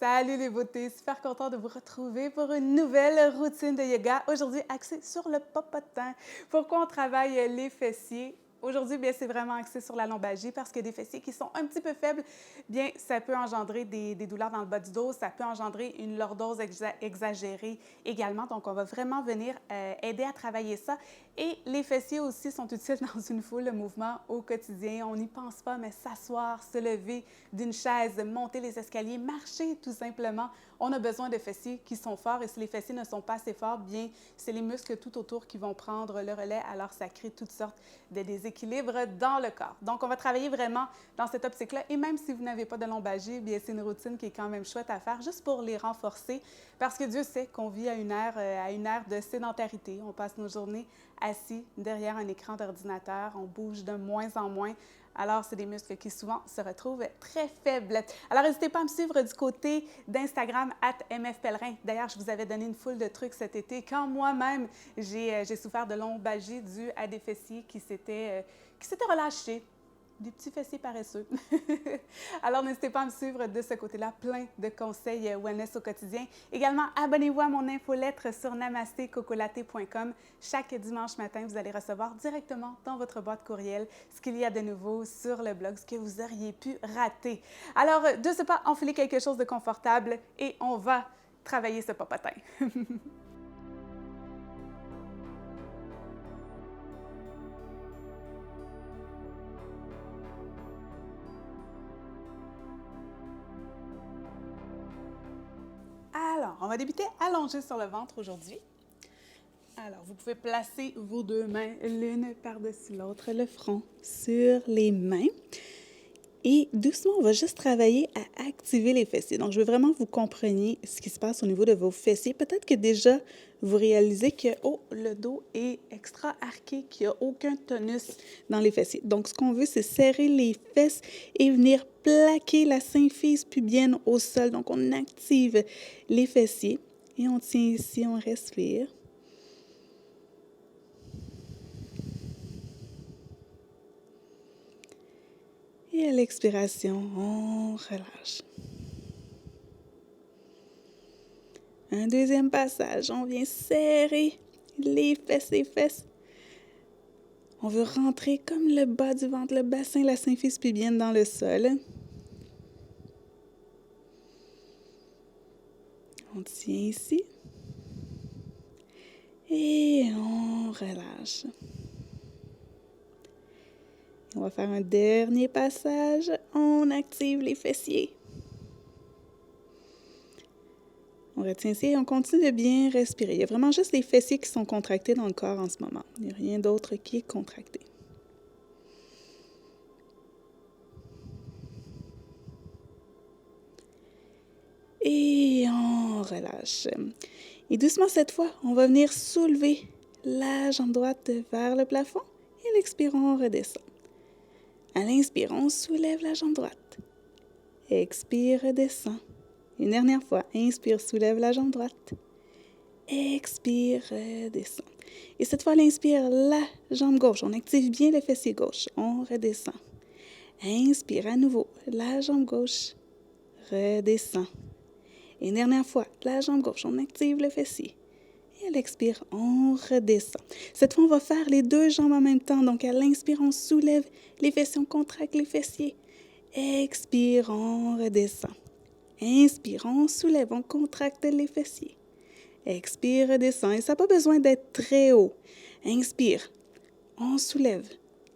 Salut les beautés, super content de vous retrouver pour une nouvelle routine de yoga. Aujourd'hui, axée sur le popotin. Pourquoi on travaille les fessiers? Aujourd'hui, bien, c'est vraiment axé sur la lombalgie parce que des fessiers qui sont un petit peu faibles, bien, ça peut engendrer des douleurs dans le bas du dos, ça peut engendrer une lordose exagérée également. Donc, on va vraiment venir aider à travailler ça. Et les fessiers aussi sont utiles dans une foule de mouvements au quotidien. On n'y pense pas, mais s'asseoir, se lever d'une chaise, monter les escaliers, marcher tout simplement. On a besoin de fessiers qui sont forts et si les fessiers ne sont pas assez forts, bien, c'est les muscles tout autour qui vont prendre le relais. Alors, ça crée toutes sortes de déséquilibres dans le corps. Donc, on va travailler vraiment dans cette optique-là. Et même si vous n'avez pas de lombalgie, bien, c'est une routine qui est quand même chouette à faire juste pour les renforcer parce que Dieu sait qu'on vit à une ère de sédentarité. On passe nos journées assis derrière un écran d'ordinateur, on bouge de moins en moins. Alors, c'est des muscles qui souvent se retrouvent très faibles. Alors, n'hésitez pas à me suivre du côté d'Instagram, @mfpellerin. D'ailleurs, je vous avais donné une foule de trucs cet été quand moi-même, j'ai souffert de lombalgie due à des fessiers qui s'étaient relâchés. Des petits fessiers paresseux. Alors, n'hésitez pas à me suivre de ce côté-là, plein de conseils wellness au quotidien. Également, abonnez-vous à mon infolettre sur namastecocolaté.com. Chaque dimanche matin, vous allez recevoir directement dans votre boîte courriel ce qu'il y a de nouveau sur le blog, ce que vous auriez pu rater. Alors, de ce pas, enfilez quelque chose de confortable et on va travailler ce popotin. Alors, on va débuter allongé sur le ventre aujourd'hui. Alors, vous pouvez placer vos deux mains l'une par-dessus l'autre, le front sur les mains. Et doucement, on va juste travailler à activer les fessiers. Donc, je veux vraiment que vous compreniez ce qui se passe au niveau de vos fessiers. Peut-être que déjà, vous réalisez que le dos est extra arqué, qu'il n'y a aucun tonus dans les fessiers. Donc, ce qu'on veut, c'est serrer les fesses et venir plaquer la symphyse pubienne au sol. Donc, on active les fessiers et on tient ici, on respire. Et à l'expiration, on relâche. Un deuxième passage, on vient serrer les fesses. On veut rentrer comme le bas du ventre, le bassin, la symphyse pubienne dans le sol. On tient ici. Et on relâche. On va faire un dernier passage. On active les fessiers. On retient ici et on continue de bien respirer. Il y a vraiment juste les fessiers qui sont contractés dans le corps en ce moment. Il n'y a rien d'autre qui est contracté. Et on relâche. Et doucement cette fois, on va venir soulever la jambe droite vers le plafond. Et l'expirant, on redescend. À l'inspire, on soulève la jambe droite. Expire, redescend. Une dernière fois, inspire, soulève la jambe droite. Expire, redescend. Et cette fois, l'inspire, la jambe gauche. On active bien le fessier gauche. On redescend. Inspire à nouveau, la jambe gauche. Redescend. Et une dernière fois, la jambe gauche, on active le fessier. Et à l'expire, on redescend. Cette fois, on va faire les deux jambes en même temps. Donc, à l'inspire, on soulève les fessiers, on contracte les fessiers. Expire, on redescend. Inspire, on soulève, on contracte les fessiers. Expire, redescend. Et ça n'a pas besoin d'être très haut. Inspire, on soulève.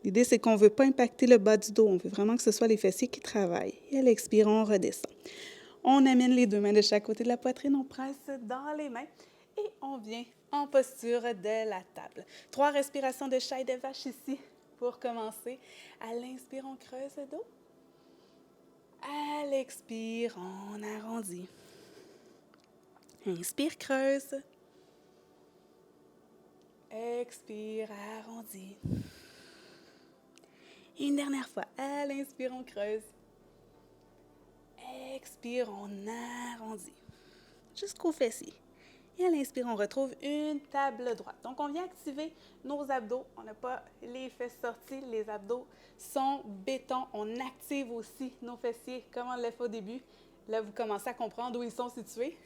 L'idée, c'est qu'on ne veut pas impacter le bas du dos. On veut vraiment que ce soit les fessiers qui travaillent. Et à l'expire, on redescend. On amène les deux mains de chaque côté de la poitrine, on presse dans les mains et on vient en posture de la table. 3 respirations de chat et de vache ici pour commencer. À l'inspire, on creuse le dos. À l'expire, on arrondit. Inspire, creuse. Expire, arrondis. Et une dernière fois. À l'inspire, on creuse. Expire, on arrondit. Jusqu'aux fessiers. Et à l'inspire, on retrouve une table droite. Donc, on vient activer nos abdos. On n'a pas les fesses sorties. Les abdos sont béton. On active aussi nos fessiers comme on l'a fait au début. Là, vous commencez à comprendre où ils sont situés.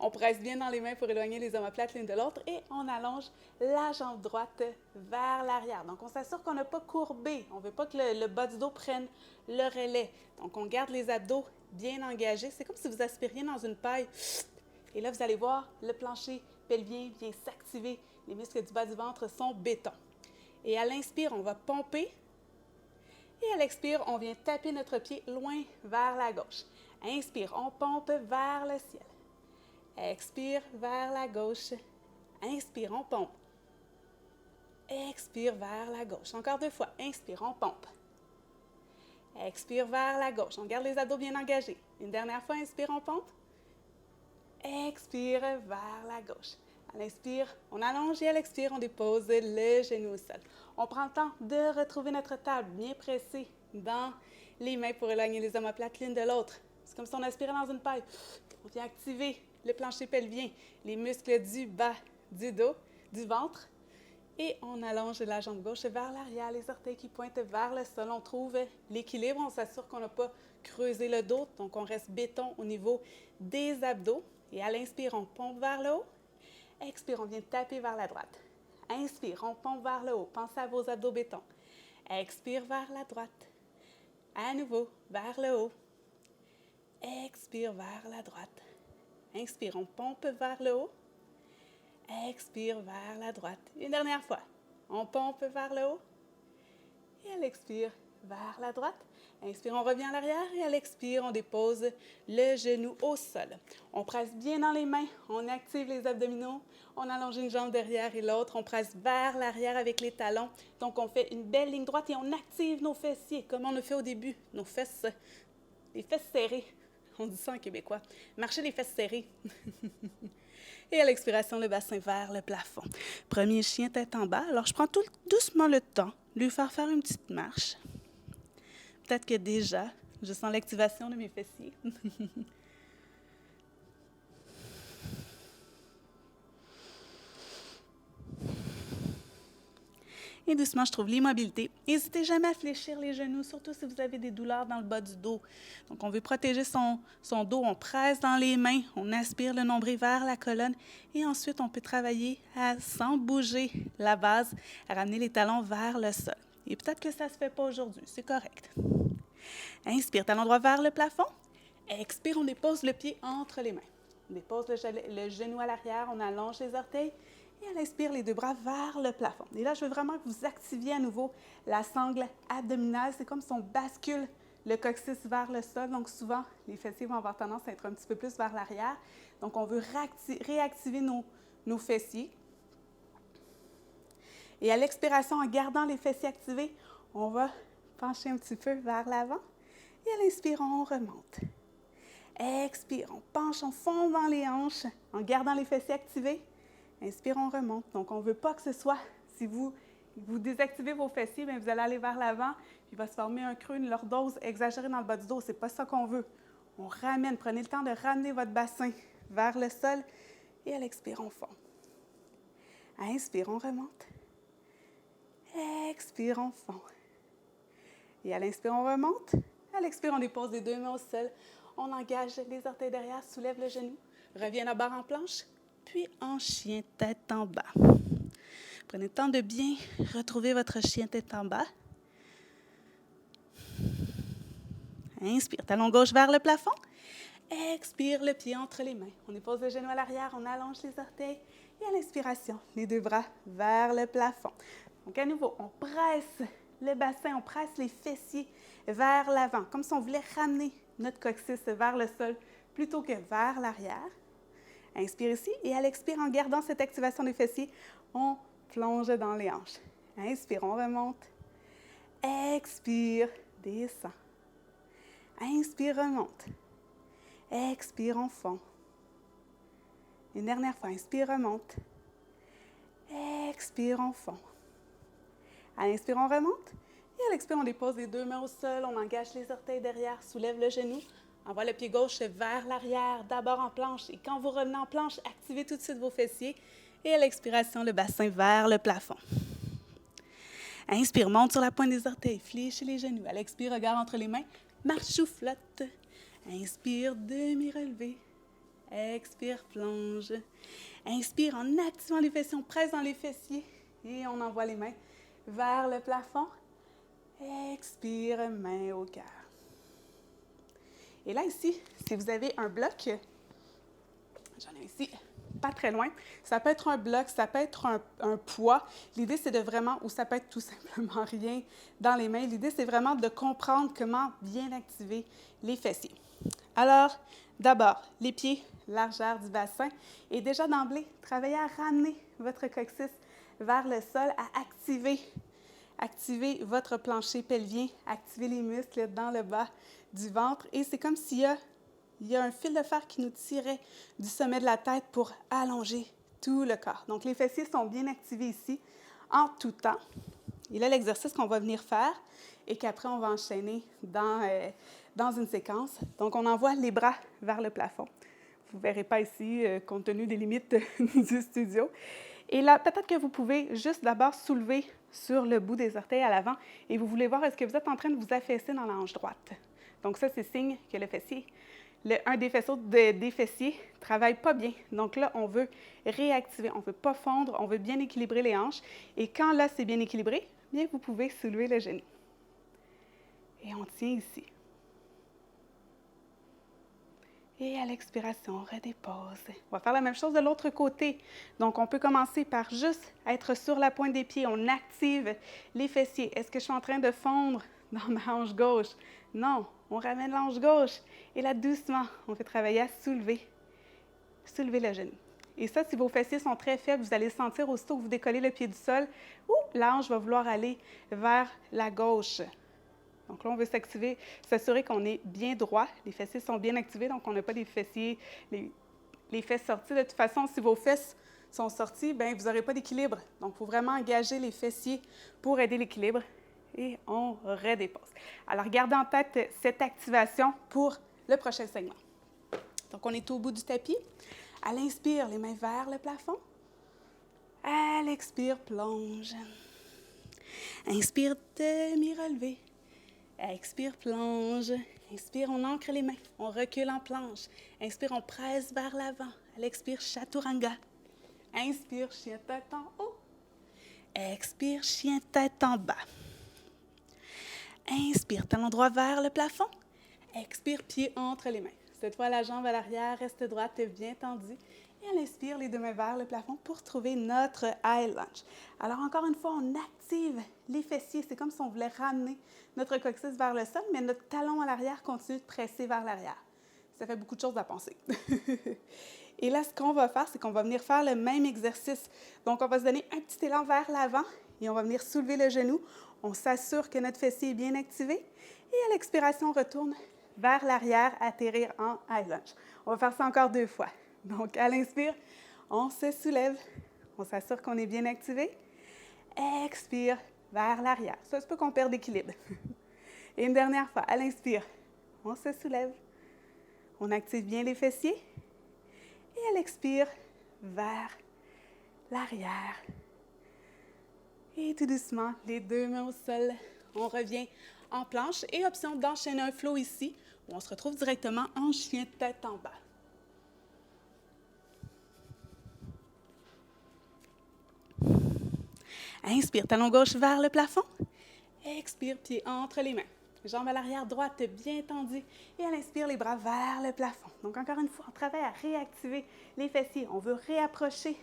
On presse bien dans les mains pour éloigner les omoplates l'une de l'autre et on allonge la jambe droite vers l'arrière. Donc, on s'assure qu'on n'a pas courbé. On ne veut pas que le bas du dos prenne le relais. Donc, on garde les abdos bien engagés. C'est comme si vous aspiriez dans une paille. Et là, vous allez voir, le plancher pelvien vient s'activer. Les muscles du bas du ventre sont béton. Et à l'inspire, on va pomper. Et à l'expire, on vient taper notre pied loin vers la gauche. Inspire, on pompe vers le ciel. Expire vers la gauche. Inspire, on pompe. Expire vers la gauche. Encore 2 fois. Inspire, on pompe. Expire vers la gauche. On garde les abdos bien engagés. Une dernière fois, inspire, on pompe. Expire vers la gauche. À l'inspire, on allonge et à l'expire, on dépose le genou au sol. On prend le temps de retrouver notre table bien pressée dans les mains pour éloigner les omoplates l'une de l'autre. C'est comme si on aspirait dans une paille. On vient activer le plancher pelvien, les muscles du bas du dos, du ventre. Et on allonge la jambe gauche vers l'arrière, les orteils qui pointent vers le sol. On trouve l'équilibre, on s'assure qu'on n'a pas creusé le dos, donc on reste béton au niveau des abdos. Et à l'inspire, on pompe vers le haut. Expire, on vient taper vers la droite. Inspire, on pompe vers le haut. Pensez à vos abdos béton. Expire vers la droite. À nouveau, vers le haut. Expire vers la droite. Inspire, on pompe vers le haut. Expire vers la droite. Une dernière fois. On pompe vers le haut. Et à l'expire, vers la droite. Inspire, on revient à l'arrière et à l'expire, on dépose le genou au sol. On presse bien dans les mains, on active les abdominaux, on allonge une jambe derrière et l'autre, on presse vers l'arrière avec les talons. Donc, on fait une belle ligne droite et on active nos fessiers, comme on a fait au début, nos fesses, les fesses serrées. On dit ça en québécois. Marchez les fesses serrées. Et à l'expiration, le bassin vers le plafond. Premier chien tête en bas. Alors, je prends tout doucement le temps de lui faire une petite marche. Peut-être que déjà, je sens l'activation de mes fessiers. Et doucement, je trouve l'immobilité. N'hésitez jamais à fléchir les genoux, surtout si vous avez des douleurs dans le bas du dos. Donc, on veut protéger son dos. On presse dans les mains, on aspire le nombril vers la colonne. Et ensuite, on peut travailler sans bouger la base, à ramener les talons vers le sol. Et peut-être que ça ne se fait pas aujourd'hui, c'est correct. Inspire, talon droit vers le plafond. Expire, on dépose le pied entre les mains. On dépose le genou à l'arrière, on allonge les orteils. Et à l'inspire, les 2 bras vers le plafond. Et là, je veux vraiment que vous activiez à nouveau la sangle abdominale. C'est comme si on bascule le coccyx vers le sol. Donc, souvent, les fessiers vont avoir tendance à être un petit peu plus vers l'arrière. Donc, on veut réactiver nos fessiers. Et à l'expiration, en gardant les fessiers activés, on va pencher un petit peu vers l'avant. Et à l'inspire, on remonte. Expire, on penche, on fond dans les hanches en gardant les fessiers activés. Inspire, on remonte. Donc, on ne veut pas que ce soit, si vous désactivez vos fessiers, bien, vous allez aller vers l'avant, puis il va se former un creux, une lordose exagérée dans le bas du dos. Ce n'est pas ça qu'on veut. On ramène, prenez le temps de ramener votre bassin vers le sol et à l'expire, on fond. Inspire, on remonte. Expire, on fond. Et à l'inspire, on remonte. À l'expire, on dépose les 2 mains au sol. On engage les orteils derrière, soulève le genou. Revient à barre en planche, puis en chien tête en bas. Prenez le temps de bien retrouver votre chien tête en bas. Inspire, talon gauche vers le plafond. Expire, le pied entre les mains. On dépose le genou à l'arrière, on allonge les orteils. Et à l'inspiration, les 2 bras vers le plafond. Donc, à nouveau, on presse le bassin, on presse les fessiers vers l'avant, comme si on voulait ramener notre coccyx vers le sol plutôt que vers l'arrière. Inspire ici et à l'expire, en gardant cette activation des fessiers, on plonge dans les hanches. Inspire, on remonte. Expire, descend. Inspire, remonte. Expire, on fond. Une dernière fois, inspire, remonte. Expire, on fond. À l'inspire, on remonte. Et à l'expire, on dépose les 2 mains au sol, on engage les orteils derrière, soulève le genou. Envoie le pied gauche vers l'arrière, d'abord en planche. Et quand vous revenez en planche, activez tout de suite vos fessiers. Et à l'expiration, le bassin vers le plafond. Inspire, monte sur la pointe des orteils, fléchis les genoux. À l'expire, regard entre les mains, marche ou flotte. Inspire, demi-relevé. Expire, plonge. Inspire en activant les fessiers, on presse dans les fessiers et on envoie les mains vers le plafond. Expire, main au cœur. Et là, ici, si vous avez un bloc, j'en ai ici, pas très loin, ça peut être un bloc, ça peut être un poids. L'idée, c'est de vraiment, ou ça peut être tout simplement rien dans les mains. L'idée, c'est vraiment de comprendre comment bien activer les fessiers. Alors, d'abord, les pieds, largeur du bassin. Et déjà d'emblée, travaillez à ramener votre coccyx vers le sol, à activer votre plancher pelvien, activer les muscles dans le bas du ventre. Et c'est comme s'il y a un fil de fer qui nous tirait du sommet de la tête pour allonger tout le corps. Donc, les fessiers sont bien activés ici en tout temps. Et là, l'exercice qu'on va venir faire et qu'après, on va enchaîner dans une séquence. Donc, on envoie les bras vers le plafond. Vous ne verrez pas ici, compte tenu des limites du studio. Et là, peut-être que vous pouvez juste d'abord soulever sur le bout des orteils à l'avant et vous voulez voir est-ce que vous êtes en train de vous affaisser dans la hanche droite. Donc ça, c'est signe que le fessier, un des faisceaux des fessiers ne travaille pas bien. Donc là, on veut réactiver, on ne veut pas fondre, on veut bien équilibrer les hanches. Et quand là, c'est bien équilibré, bien, vous pouvez soulever le genou. Et on tient ici. Et à l'expiration, on redépose. On va faire la même chose de l'autre côté. Donc, on peut commencer par juste être sur la pointe des pieds. On active les fessiers. Est-ce que je suis en train de fondre dans ma hanche gauche? Non. On ramène l'hanche gauche. Et là, doucement, on fait travailler à soulever le genou. Et ça, si vos fessiers sont très faibles, vous allez sentir aussitôt que vous décollez le pied du sol, la hanche va vouloir aller vers la gauche. Donc là, on veut s'assurer qu'on est bien droit. Les fessiers sont bien activés, donc on n'a pas des fessiers, les fesses sorties. De toute façon, si vos fesses sont sorties, bien, vous n'aurez pas d'équilibre. Donc, il faut vraiment engager les fessiers pour aider l'équilibre. Et on redépose. Alors, gardez en tête cette activation pour le prochain segment. Donc, on est au bout du tapis. À l'inspire, les mains vers le plafond. À l'expire, plonge. Inspire, demi-relevé. Expire, plonge. Inspire, on ancre les mains. On recule en planche. Inspire, on presse vers l'avant. À l'expire, chaturanga. Inspire, chien tête en haut. Expire, chien tête en bas. Inspire, talon droit vers le plafond. Expire, pied entre les mains. Cette fois, la jambe à l'arrière reste droite, bien tendue. Et à l'inspire, les deux mains vers le plafond pour trouver notre high lunge. Alors, encore une fois, on active les fessiers. C'est comme si on voulait ramener notre coccyx vers le sol, mais notre talon à l'arrière continue de presser vers l'arrière. Ça fait beaucoup de choses à penser. Et là, ce qu'on va faire, c'est qu'on va venir faire le même exercice. Donc, on va se donner un petit élan vers l'avant et on va venir soulever le genou. On s'assure que notre fessier est bien activé. Et à l'expiration, on retourne vers l'arrière, atterrir en high lunge. On va faire ça encore 2 fois. Donc, à l'inspire, on se soulève. On s'assure qu'on est bien activé. Expire vers l'arrière. Ça se peut qu'on perde l'équilibre. Et une dernière fois, à l'inspire, on se soulève. On active bien les fessiers. Et à l'expire, vers l'arrière. Et tout doucement, les deux mains au sol. On revient en planche. Et option d'enchaîner un flow ici, où on se retrouve directement en chien tête en bas. Inspire, talon gauche vers le plafond. Expire, pied entre les mains. Jambes à l'arrière droite bien tendues. Et à l'inspire, les bras vers le plafond. Donc, encore une fois, on travaille à réactiver les fessiers. On veut réapprocher.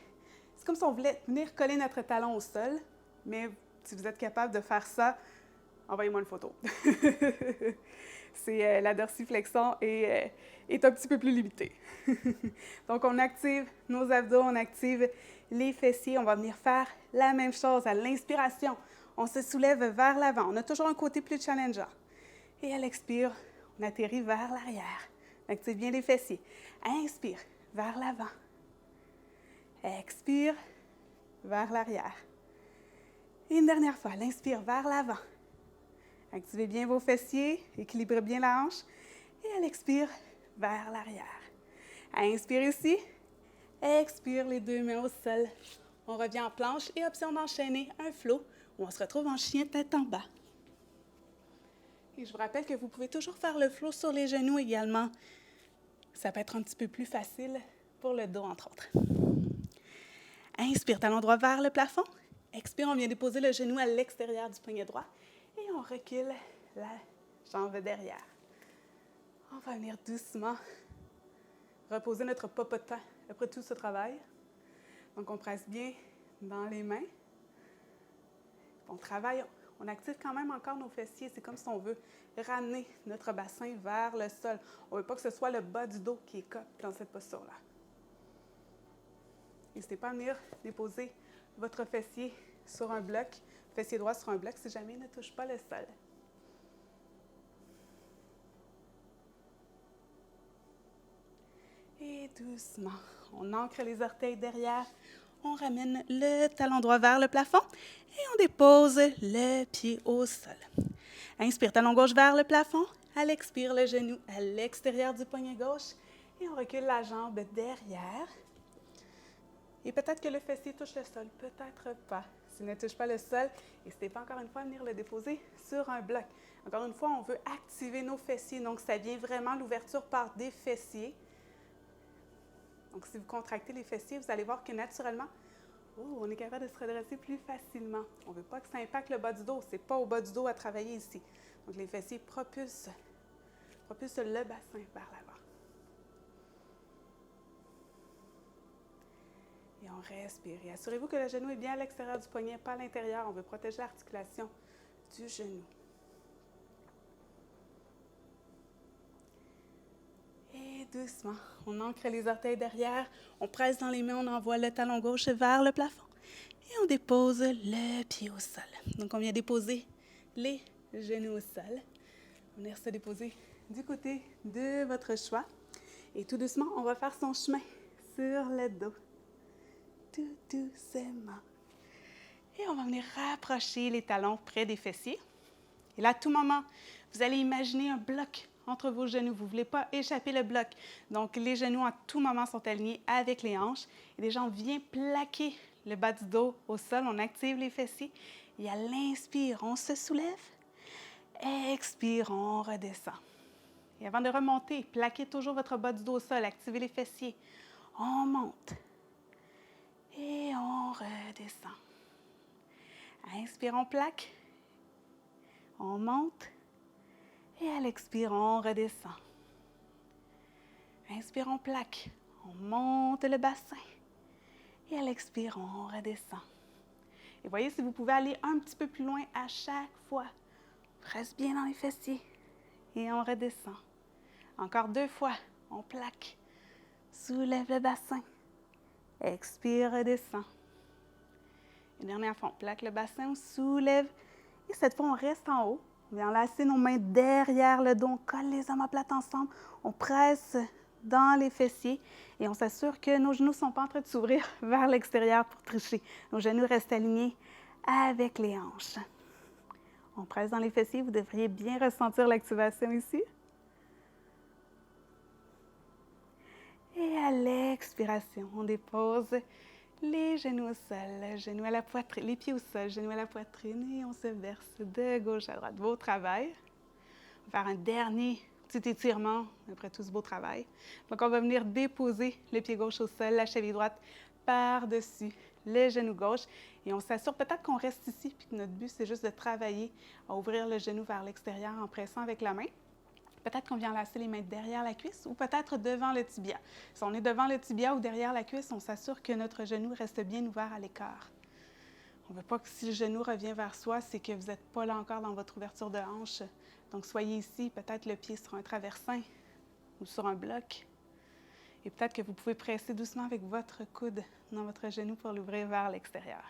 C'est comme si on voulait venir coller notre talon au sol. Mais si vous êtes capable de faire ça, envoyez-moi une photo. La dorsiflexion est un petit peu plus limitée. Donc, on active nos abdos, on active les fessiers. On va venir faire la même chose à l'inspiration. On se soulève vers l'avant. On a toujours un côté plus challengeant. Et à l'expire, on atterrit vers l'arrière. On active bien les fessiers. Inspire, vers l'avant. Expire, vers l'arrière. Et une dernière fois, l'inspire vers l'avant. Activez bien vos fessiers, équilibrez bien la hanche. Et à l'expire, vers l'arrière. Inspire ici. Expire, les deux mains au sol. On revient en planche et option d'enchaîner un flow où on se retrouve en chien tête en bas. Et je vous rappelle que vous pouvez toujours faire le flow sur les genoux également. Ça peut être un petit peu plus facile pour le dos, entre autres. Inspire, talon droit vers le plafond. Expire, on vient déposer le genou à l'extérieur du poignet droit. Et on recule la jambe derrière. On va venir doucement reposer notre popotin après tout ce travail. Donc, on presse bien dans les mains. On travaille, on active quand même encore nos fessiers. C'est comme si on veut ramener notre bassin vers le sol. On ne veut pas que ce soit le bas du dos qui est cop dans cette posture-là. N'hésitez pas à venir déposer votre fessier sur un bloc, fessier droit sur un bloc, si jamais il ne touche pas le sol. Et doucement, on ancre les orteils derrière, on ramène le talon droit vers le plafond et on dépose le pied au sol. Inspire, talon gauche vers le plafond. À l'expire, le genou à l'extérieur du poignet gauche et on recule la jambe derrière. Et peut-être que le fessier touche le sol, peut-être pas. S'il ne touche pas le sol, n'hésitez pas encore une fois à venir le déposer sur un bloc. Encore une fois, on veut activer nos fessiers, donc ça vient vraiment l'ouverture par des fessiers. Donc, si vous contractez les fessiers, vous allez voir que naturellement, on est capable de se redresser plus facilement. On ne veut pas que ça impacte le bas du dos. Ce n'est pas au bas du dos à travailler ici. Donc, les fessiers propulsent le bassin vers l'avant. Et on respire. Et assurez-vous que le genou est bien à l'extérieur du poignet, pas à l'intérieur. On veut protéger l'articulation du genou. Et doucement, on ancre les orteils derrière, on presse dans les mains, on envoie le talon gauche vers le plafond et on dépose le pied au sol. Donc, on vient déposer les genoux au sol. On vient se déposer du côté de votre choix. Et tout doucement, on va faire son chemin sur le dos. Tout doucement. Et on va venir rapprocher les talons près des fessiers. Et là, à tout moment, vous allez imaginer un bloc entre vos genoux. Vous ne voulez pas échapper le bloc. Donc, les genoux, à tout moment, sont alignés avec les hanches. Et déjà, on vient plaquer le bas du dos au sol. On active les fessiers. Et à l'inspire, on se soulève. Expire, on redescend. Et avant de remonter, plaquez toujours votre bas du dos au sol. Activez les fessiers. On monte. Et on redescend. Inspire, on plaque. On monte. Et à l'expire, on redescend. Inspire, on plaque. On monte le bassin. Et à l'expire, on redescend. Et voyez, si vous pouvez aller un petit peu plus loin à chaque fois. Presse bien dans les fessiers. Et on redescend. Encore 2 fois. On plaque. Soulève le bassin. Expire, redescend. Une dernière fois, on plaque le bassin, on soulève. Et cette fois, on reste en haut. On vient enlacer nos mains derrière le dos. On colle les omoplates ensemble. On presse dans les fessiers et on s'assure que nos genoux ne sont pas en train de s'ouvrir vers l'extérieur pour tricher. Nos genoux restent alignés avec les hanches. On presse dans les fessiers. Vous devriez bien ressentir l'activation ici. Et à l'expiration, on dépose les genoux au sol, genoux à la poitrine, les pieds au sol, genoux à la poitrine et on se verse de gauche à droite. Beau travail. On va faire un dernier petit étirement après tout ce beau travail. Donc, on va venir déposer le pied gauche au sol, la cheville droite par-dessus le genou gauche. Et on s'assure peut-être qu'on reste ici puis que notre but, c'est juste de travailler à ouvrir le genou vers l'extérieur en pressant avec la main. Peut-être qu'on vient enlacer les mains derrière la cuisse ou peut-être devant le tibia. Si on est devant le tibia ou derrière la cuisse, on s'assure que notre genou reste bien ouvert à l'écart. On ne veut pas que si le genou revient vers soi, c'est que vous n'êtes pas là encore dans votre ouverture de hanche. Donc, soyez ici, peut-être le pied sur un traversin ou sur un bloc. Et peut-être que vous pouvez presser doucement avec votre coude dans votre genou pour l'ouvrir vers l'extérieur.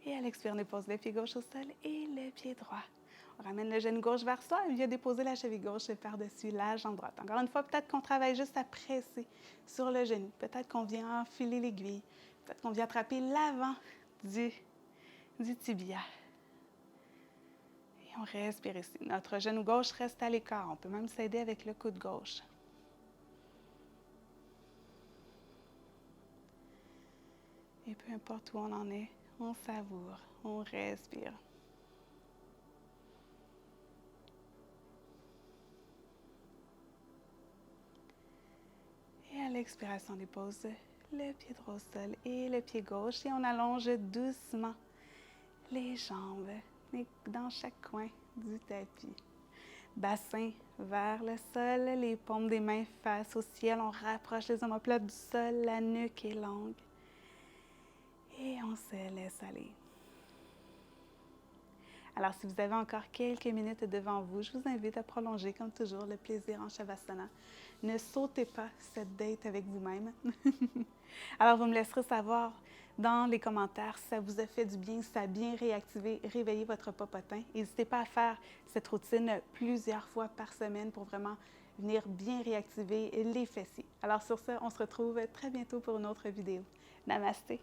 Et à l'expire, on dépose le pied gauche au sol et le pied droit. On ramène le genou gauche vers soi et on vient déposer la cheville gauche par-dessus la jambe droite. Encore une fois, peut-être qu'on travaille juste à presser sur le genou. Peut-être qu'on vient enfiler l'aiguille. Peut-être qu'on vient attraper l'avant du tibia. Et on respire ici. Notre genou gauche reste à l'écart. On peut même s'aider avec le coude gauche. Et peu importe où on en est, on savoure, on respire. Et à l'expiration, on dépose le pied droit au sol et le pied gauche et on allonge doucement les jambes dans chaque coin du tapis. Bassin vers le sol, les paumes des mains face au ciel. On rapproche les omoplates du sol, la nuque est longue. Et on se laisse aller. Alors, si vous avez encore quelques minutes devant vous, je vous invite à prolonger, comme toujours, le plaisir en Shavasana. Ne sautez pas cette date avec vous-même. Alors, vous me laisserez savoir dans les commentaires si ça vous a fait du bien, si ça a bien réactivé, réveillé votre popotin. N'hésitez pas à faire cette routine plusieurs fois par semaine pour vraiment venir bien réactiver les fessiers. Alors, sur ce, on se retrouve très bientôt pour une autre vidéo. Namasté!